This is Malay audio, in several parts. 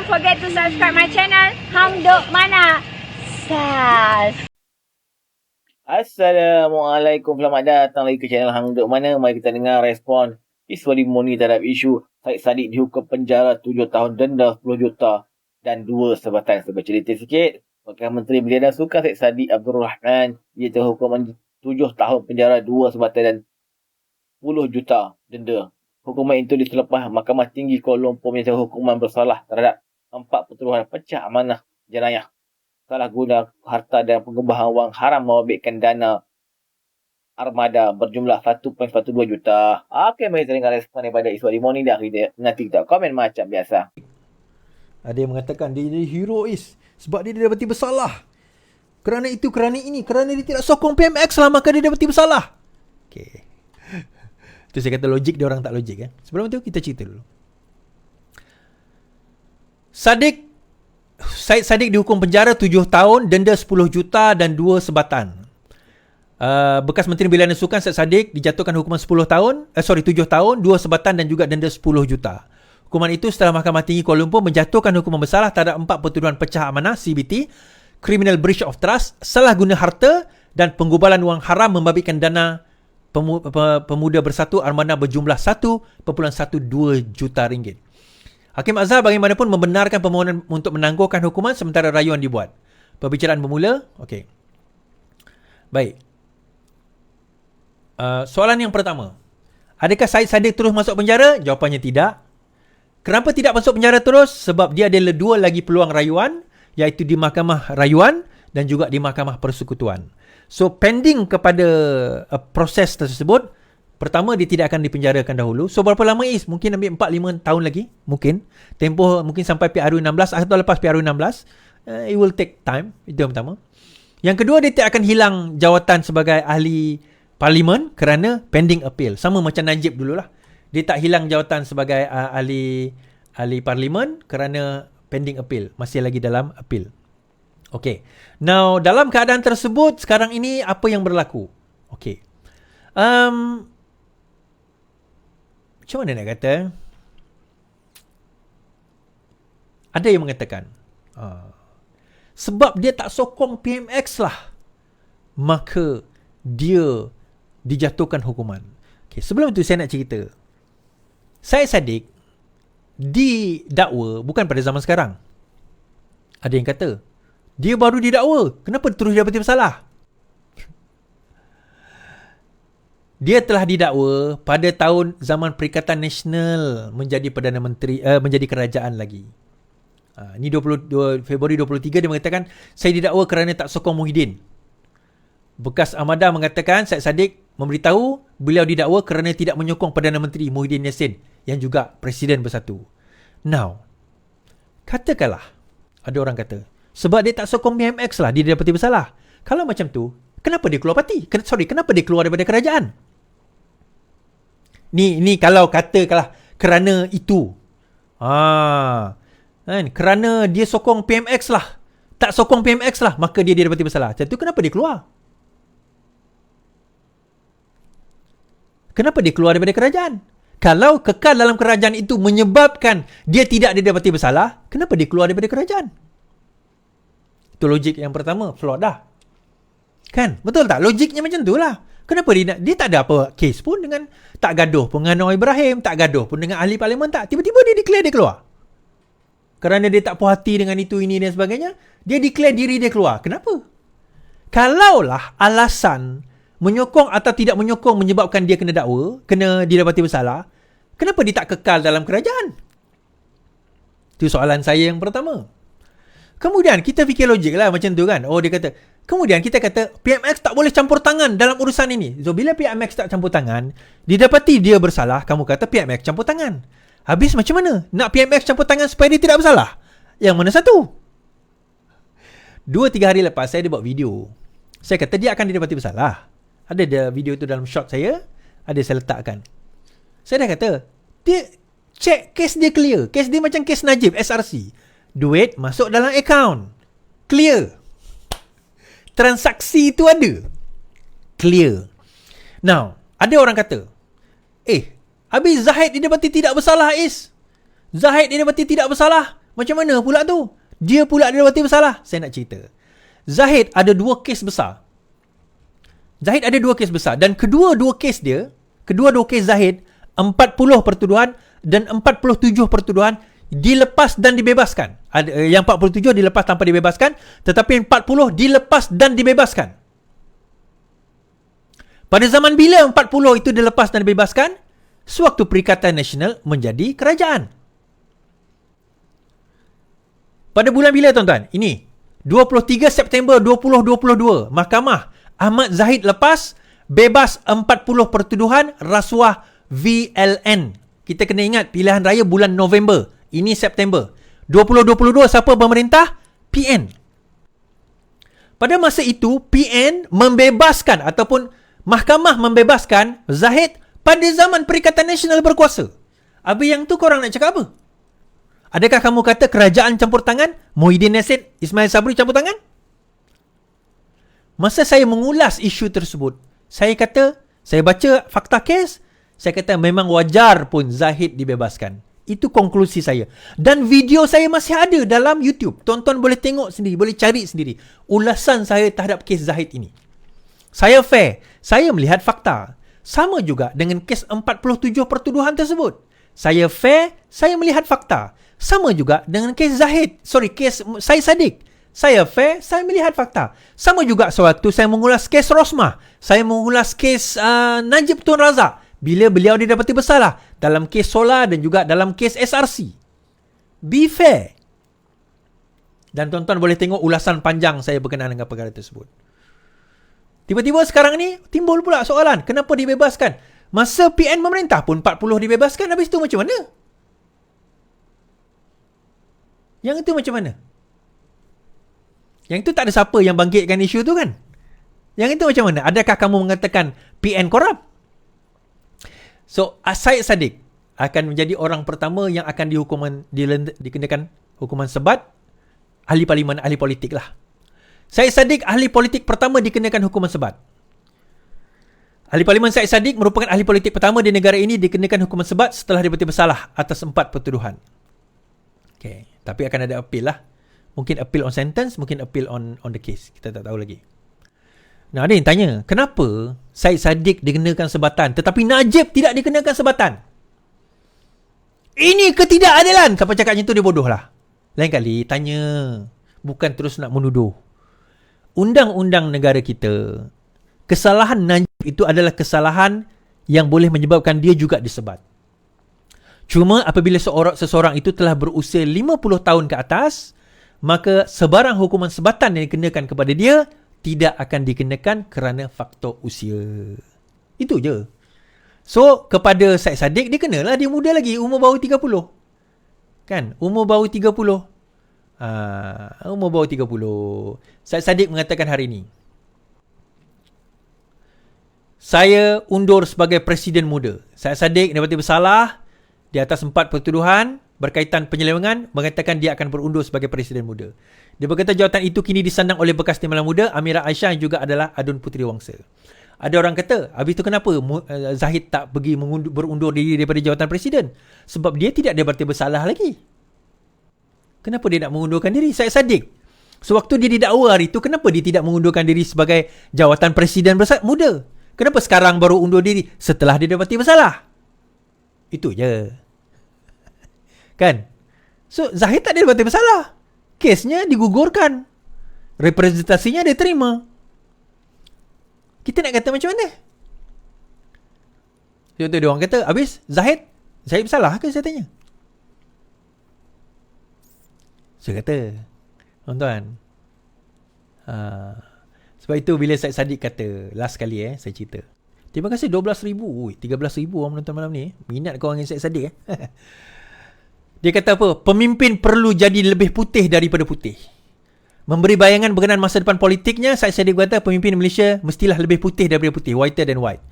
forget to subscribe my channel Hang Duk Mana. Sas. Assalamualaikum, selamat datang lagi ke channel Hang Duk Mana. Mari kita dengar respon Iswadi Moni terhadap isu Syed Saddiq dihukum penjara 7 tahun, denda 10 juta dan 2 sebatan. Saya bercerita sikit. Wakil Menteri Belia dan Sukan Syed Saddiq Abdul Rahman, dia terhukuman 7 tahun penjara, 2 sebatan dan 10 juta denda. Hukuman itu diselepas Mahkamah Tinggi Kuala Lumpur menyatakan hukuman bersalah terhadap 4 petuduhan pecah amanah jenayah, salah guna harta dan pengubahan wang haram, membabitkan dana armada berjumlah 1.12 juta. Okey, mari kita dengar respon daripada Iswadi Moni dah. Nanti kita komen macam biasa. Ada yang mengatakan dia jadi herois sebab dia dapati bersalah. Kerana itu, kerana ini, kerana dia tidak sokong PMX lah, maka dia dapati bersalah. Okey. Itu saya kata logik, dia orang tak logik kan. Sebelum itu kita cerita dulu. Syed Saddiq dihukum penjara 7 tahun, denda 10 juta dan 2 sebatan. Bekas Menteri Belia dan Sukan Syed Saddiq dijatuhkan hukuman 7 tahun, 2 sebatan dan juga denda 10 juta. Hukuman itu setelah Mahkamah Tinggi Kuala Lumpur menjatuhkan hukuman bersalah terhadap 4 pertuduhan pecah amanah CBT, criminal breach of trust, salah guna harta dan penggubalan wang haram, membabitkan dana Pemuda Bersatu Armada berjumlah 1.12 juta ringgit. Hakim Azhar bagaimanapun membenarkan permohonan untuk menangguhkan hukuman sementara rayuan dibuat. Perbicaraan bermula. Okey. Baik. Soalan yang pertama. Adakah Syed Saddiq terus masuk penjara? Jawapannya tidak. Kenapa tidak masuk penjara terus? Sebab dia ada 2 lagi peluang rayuan, iaitu di Mahkamah Rayuan dan juga di Mahkamah Persekutuan. So, pending kepada proses tersebut, pertama dia tidak akan dipenjarakan dahulu. So, berapa lama is? Mungkin ambil 4-5 tahun lagi. Mungkin. Tempoh mungkin sampai PRU16 atau lepas PRU16. It will take time. Itu yang pertama. Yang kedua, dia tidak akan hilang jawatan sebagai ahli parlimen kerana pending appeal. Sama macam Najib dululah. Dia tak hilang jawatan sebagai ahli parlimen kerana pending appeal. Masih lagi dalam appeal. Okay. Now, dalam keadaan tersebut, sekarang ini apa yang berlaku? Okay. Macam mana nak kata? Ada yang mengatakan, sebab dia tak sokong PMX lah, maka dia dijatuhkan hukuman. Okay. Sebelum tu saya nak cerita. Syed Saddiq didakwa bukan pada zaman sekarang. Ada yang kata, dia baru didakwa. Kenapa terus dapati bersalah? Dia telah didakwa pada tahun zaman Perikatan Nasional menjadi Perdana Menteri, menjadi kerajaan lagi. Ini 22 Februari 23 dia mengatakan, saya didakwa kerana tak sokong Muhyiddin. Bekas Armada mengatakan Syed Saddiq memberitahu beliau didakwa kerana tidak menyokong Perdana Menteri Muhyiddin Yassin yang juga Presiden Bersatu. Now, katakanlah ada orang kata, sebab dia tak sokong PMX lah, dia dapati bersalah. Kalau macam tu, kenapa dia keluar parti? Kenapa dia keluar daripada kerajaan? Ni kalau katakanlah kerana itu. Kan? Kerana dia sokong PMX lah. Tak sokong PMX lah, maka dia dapati bersalah. Macam tu kenapa dia keluar? Kenapa dia keluar daripada kerajaan? Kalau kekal dalam kerajaan itu menyebabkan dia tidak didapati bersalah, kenapa dia keluar daripada kerajaan? Itu logik yang pertama, flawed dah. Kan? Betul tak? Logiknya macam tu lah. Kenapa dia tak ada apa kes pun dengan, tak gaduh pun dengan Anwar Ibrahim, tak gaduh pun dengan ahli parlimen, tak. Tiba-tiba dia declare dia keluar. Kerana dia tak puas hati dengan itu, ini dan sebagainya, dia declare diri dia keluar. Kenapa? Kalaulah alasan menyokong atau tidak menyokong menyebabkan dia kena dakwa, kena didapati bersalah, kenapa dia tak kekal dalam kerajaan? Itu soalan saya yang pertama. Kemudian kita fikir logik lah macam tu kan. Oh, dia kata, kemudian kita kata PMX tak boleh campur tangan dalam urusan ini. So bila PMX tak campur tangan, didapati dia bersalah, kamu kata PMX campur tangan. Habis macam mana? Nak PMX campur tangan supaya dia tidak bersalah? Yang mana satu? 2-3 hari lepas saya ada buat video. Saya kata dia akan didapati bersalah. Ada video tu dalam shot saya, ada saya letakkan. Saya dah kata, dia check kes dia clear. Kes dia macam kes Najib SRC. Duit masuk dalam akaun. Clear. Transaksi itu ada. Clear. Now, ada orang kata, habis Zahid didapati tidak bersalah, Zahid didapati tidak bersalah, Macam mana pula tu? Dia pula didapati bersalah. Saya nak cerita. Zahid ada 2 kes besar. Dan kedua-dua kes Zahid, 40 pertuduhan dan 47 pertuduhan dilepas dan dibebaskan. Yang 47 dilepas tanpa dibebaskan, tetapi 40 dilepas dan dibebaskan. Pada zaman bila 40 itu dilepas dan dibebaskan? Sewaktu Perikatan Nasional menjadi kerajaan. Pada bulan bila tuan-tuan? Ini 23 September 2022, Mahkamah Ahmad Zahid lepas, bebas 40 pertuduhan rasuah VLN. Kita kena ingat pilihan raya bulan November. Ini September 2022. Siapa pemerintah? PN. Pada masa itu PN membebaskan ataupun mahkamah membebaskan Zahid pada zaman Perikatan Nasional berkuasa. Habis yang tu korang nak cakap apa? Adakah kamu kata kerajaan campur tangan? Muhyiddin Yassin, Ismail Sabri campur tangan? Masa saya mengulas isu tersebut, saya baca fakta kes, saya kata memang wajar pun Zahid dibebaskan. Itu konklusi saya. Dan video saya masih ada dalam YouTube. Tonton boleh tengok sendiri, boleh cari sendiri. Ulasan saya terhadap kes Zahid ini. Saya fair. Saya melihat fakta. Sama juga dengan kes 47 pertuduhan tersebut. Saya fair, saya melihat fakta. Sama juga dengan kes kes Syed Saddiq. Saya fair, saya melihat fakta. Sama juga sewaktu saya mengulas kes Rosmah. Saya mengulas kes Najib Tun Razak. Bila beliau didapati bersalah dalam kes Solar dan juga dalam kes SRC. Be fair. Dan tuan-tuan boleh tengok ulasan panjang saya berkenaan dengan perkara tersebut. Tiba-tiba sekarang ni timbul pula soalan, kenapa dibebaskan? Masa PN memerintah pun 40 dibebaskan, habis tu macam mana? Yang itu macam mana? Yang itu tak ada siapa yang bangkitkan isu tu kan? Yang itu macam mana? Adakah kamu mengatakan PN korup? So, Syed Saddiq akan menjadi orang pertama yang akan dikenakan hukuman sebat. Ahli parlimen, ahli politik lah. Syed Saddiq ahli politik pertama dikenakan hukuman sebat. Ahli parlimen Syed Saddiq merupakan ahli politik pertama di negara ini dikenakan hukuman sebat setelah dibukti bersalah atas 4 pertuduhan. Okay. Tapi akan ada appeal lah. Mungkin appeal on sentence, mungkin appeal on the case. Kita tak tahu lagi. Nah, ada yang tanya, kenapa Syed Saddiq dikenakan sebatan tetapi Najib tidak dikenakan sebatan? Ini ketidakadilan. Siapa cakap macam tu dia bodoh lah. Lain kali tanya, bukan terus nak menuduh. Undang-undang negara kita, kesalahan Najib itu adalah kesalahan yang boleh menyebabkan dia juga disebat. Cuma apabila seseorang itu telah berusia 50 tahun ke atas, maka sebarang hukuman sebatan yang dikenakan kepada dia tidak akan dikenakan kerana faktor usia. Itu je. So, kepada Syed Saddiq, dia kenalah, dia muda lagi, umur baru 30. Kan? Umur baru 30. Umur baru 30. Syed Saddiq mengatakan hari ini, saya undur sebagai Presiden muda. Syed Saddiq dapati bersalah di atas 4 pertuduhan berkaitan penyelewengan, mengatakan dia akan berundur sebagai Presiden muda. Dia berkata jawatan itu kini disandang oleh bekas Timbalan Muda Amirah Aisyah yang juga adalah Adun Puteri Wangsa. Ada orang kata, habis itu kenapa Zahid tak pergi berundur diri daripada jawatan Presiden? Sebab dia tidak didapati bersalah lagi. Kenapa dia nak mengundurkan diri? Syed Saddiq, sewaktu dia didakwa hari itu, kenapa dia tidak mengundurkan diri sebagai jawatan Presiden muda? Kenapa sekarang baru undur diri setelah dia didapati bersalah? Itu je. Kan? So, Zahid tak didapati bersalah. Kesnya digugurkan. Representasinya dia terima. Kita nak kata macam mana? Contoh dia orang kata, habis Zahid bersalah ke? Saya tanya. Saya kata, tuan-tuan, sebab itu bila Syed Saddiq kata, last kali saya cerita, terima kasih 12,000, 13,000 orang menonton malam ni. Minat kau dengan Syed Saddiq Dia kata apa? Pemimpin perlu jadi lebih putih daripada putih. Memberi bayangan berkenaan masa depan politiknya, Syed Saddiq kata pemimpin Malaysia mestilah lebih putih daripada putih, whiter than white.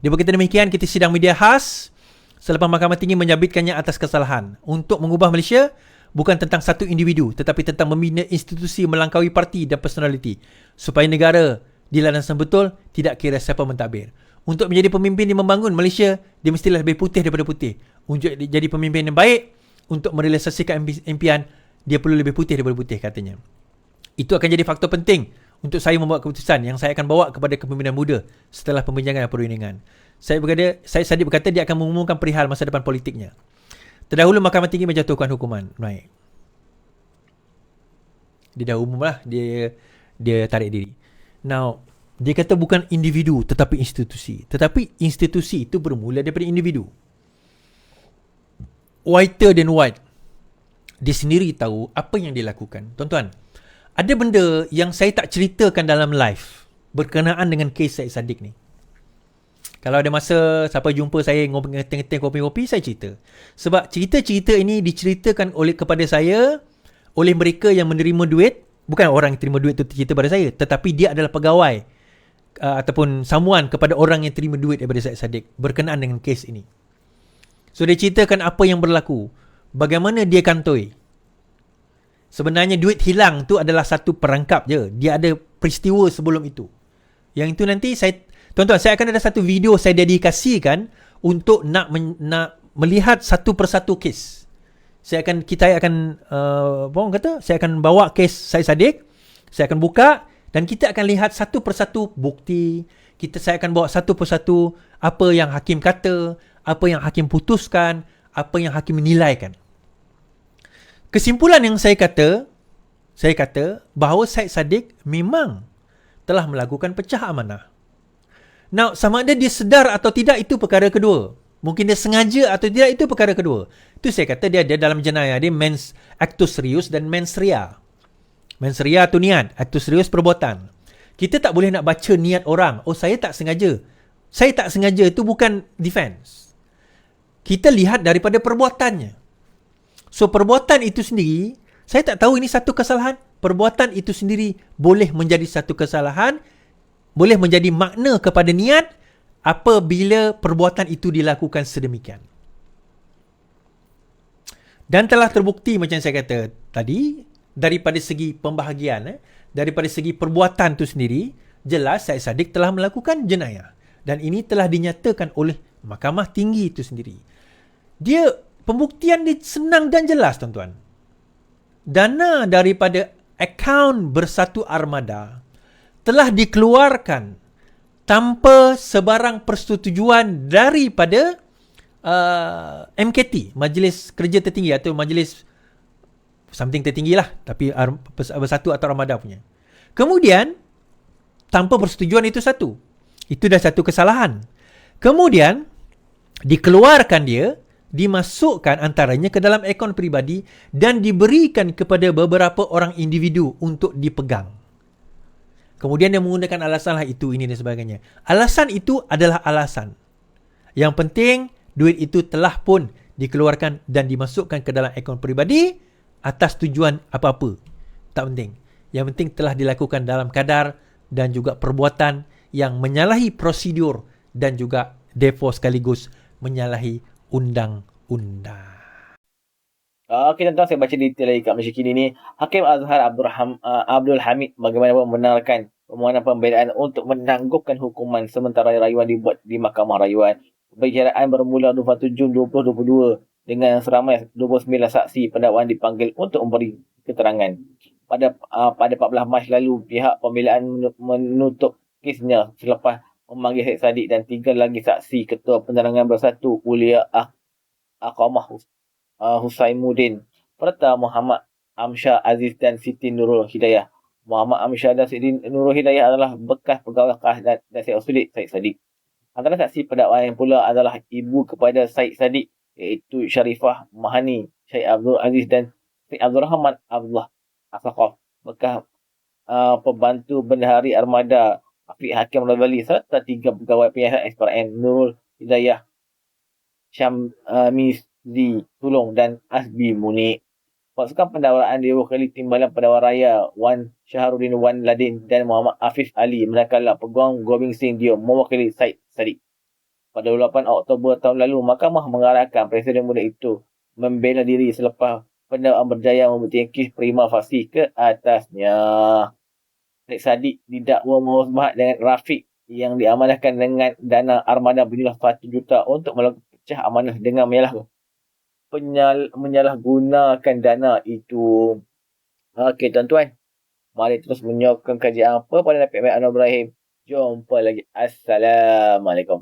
Dia berkata demikian ketika sidang media khas selepas Mahkamah Tinggi menyabitkannya atas kesalahan untuk mengubah Malaysia bukan tentang satu individu tetapi tentang membina institusi melampaui parti dan personaliti supaya negara di landasan betul tidak kira siapa mentadbir. Untuk menjadi pemimpin yang membangun Malaysia, dia mestilah lebih putih daripada putih. Untuk jadi pemimpin yang baik, untuk merealisasikan impian dia perlu lebih putih daripada putih katanya. Itu akan jadi faktor penting untuk saya membuat keputusan yang saya akan bawa kepada kepimpinan muda setelah pembincangan dan perundingan. Syed Saddiq berkata dia akan mengumumkan perihal masa depan politiknya. Terdahulu Mahkamah Tinggi menjatuhkan hukuman. Baik. Dia dah umum lah. Dia tarik diri. Now, dia kata bukan individu tetapi institusi. Tetapi institusi itu bermula daripada individu. Whiter than white. Dia sendiri tahu apa yang dia lakukan. Tuan-tuan, ada benda yang saya tak ceritakan dalam live berkenaan dengan kes Syed Saddiq ni. Kalau ada masa siapa jumpa saya ngeteng-ngeteng kopi-kopi, saya cerita. Sebab cerita-cerita ini diceritakan kepada saya oleh mereka yang menerima duit. Bukan orang yang terima duit itu cerita pada saya, tetapi dia adalah pegawai ataupun someone kepada orang yang terima duit daripada Syed Saddiq berkenaan dengan kes ini. So dia ceritakan apa yang berlaku, bagaimana dia kantoi. Sebenarnya duit hilang tu adalah satu perangkap je. Dia ada peristiwa sebelum itu. Yang itu nanti tuan-tuan, saya akan ada satu video saya dedikasikan untuk nak melihat satu persatu kes. Saya akan bawa kes Syed Saddiq, saya akan buka dan kita akan lihat satu persatu bukti. Saya akan bawa satu persatu apa yang hakim kata, apa yang hakim putuskan, apa yang hakim menilaikan. Kesimpulan yang saya kata bahawa Syed Saddiq memang telah melakukan pecah amanah. Now, sama ada dia sedar atau tidak, itu perkara kedua. Mungkin dia sengaja atau tidak, itu perkara kedua. Itu saya kata dia dalam jenayah dia mens actus reus dan mens rea. Mens rea tu niat, actus reus perbuatan. Kita tak boleh nak baca niat orang. Oh, saya tak sengaja. Saya tak sengaja itu bukan defense. Kita lihat daripada perbuatannya. So, perbuatan itu sendiri, saya tak tahu ini satu kesalahan. Perbuatan itu sendiri boleh menjadi satu kesalahan, boleh menjadi makna kepada niat apabila perbuatan itu dilakukan sedemikian. Dan telah terbukti macam saya kata tadi, daripada segi pembahagian, daripada segi perbuatan itu sendiri, jelas Syed Saddiq telah melakukan jenayah. Dan ini telah dinyatakan oleh Mahkamah Tinggi itu sendiri. Pembuktian dia senang dan jelas, tuan-tuan. Dana daripada akaun Bersatu Armada telah dikeluarkan tanpa sebarang persetujuan daripada MKT, Majlis Kerja Tertinggi atau Majlis something tertinggi lah, tapi Bersatu atau Armada punya. Kemudian, tanpa persetujuan itu satu. Itu dah satu kesalahan. Kemudian, dikeluarkan dia, dimasukkan antaranya ke dalam akaun peribadi dan diberikan kepada beberapa orang individu untuk dipegang. Kemudian dia menggunakan alasan lah itu, ini dan sebagainya. Alasan itu adalah alasan. Yang penting, duit itu telah pun dikeluarkan dan dimasukkan ke dalam akaun peribadi atas tujuan apa-apa. Tak penting. Yang penting telah dilakukan dalam kadar dan juga perbuatan yang menyalahi prosedur dan juga therefore sekaligus menyalahi undang-undang. Okey, tuan-tuan, saya baca detail lagi kat Malaysia Kini ni. Hakim Azhar Abdul Hamid bagaimana membenarkan permohonan pembelaan untuk menangguhkan hukuman sementara rayuan dibuat di Mahkamah Rayuan. Perbicaraan bermula 27 Jun 2022 dengan seramai 29 saksi pendakwaan dipanggil untuk memberi keterangan. Pada 14 Mac lalu, pihak pembelaan menutup kesnya selepas memanggil Syed Saddiq dan 3 lagi saksi Ketua Penerangan Bersatu Ulia Aqamah Husaimuddin, serta Muhammad Amsyar Aziz dan Siti Nurul Hidayah. Muhammad Amsyar dan Siti Nurul Hidayah adalah bekas pegawai KAS dan Syed Saddiq. Antara saksi pendakwaan yang pula adalah ibu kepada Syed Saddiq, iaitu Sharifah Mahani, Syed Abdul Aziz dan Syed Abdul Rahman Abdullah Asaqaf, bekas pembantu Bendahari Armada Afiq Hakim Razali, serta 3 pegawai penyiasat SPRM, Nurul Hidayah, Syamizzi Sulong dan Asbi Munir. Pasukan pendakwaan diwakili Timbalan Pendakwa Raya Wan Syahrudin Wan Ladin dan Muhammad Afif Ali, manakala Peguam Gobind Singh Dio mewakili Syed Saddiq. Pada 8 Oktober tahun lalu, Mahkamah mengarahkan Presiden muda itu membela diri selepas pendakwaan berjaya membuktikan kes prima facie ke atasnya. Syed Saddiq didakwa merosbahat dengan Rafiq yang diamanahkan dengan dana armada bernilai 1 juta untuk melakukan pecah amanah dengan menyalah menyalahgunakan dana itu. Okey tuan-tuan, mari terus menyokong kajian apa pada Nabi Anwar Ibrahim. Jumpa lagi. Assalamualaikum.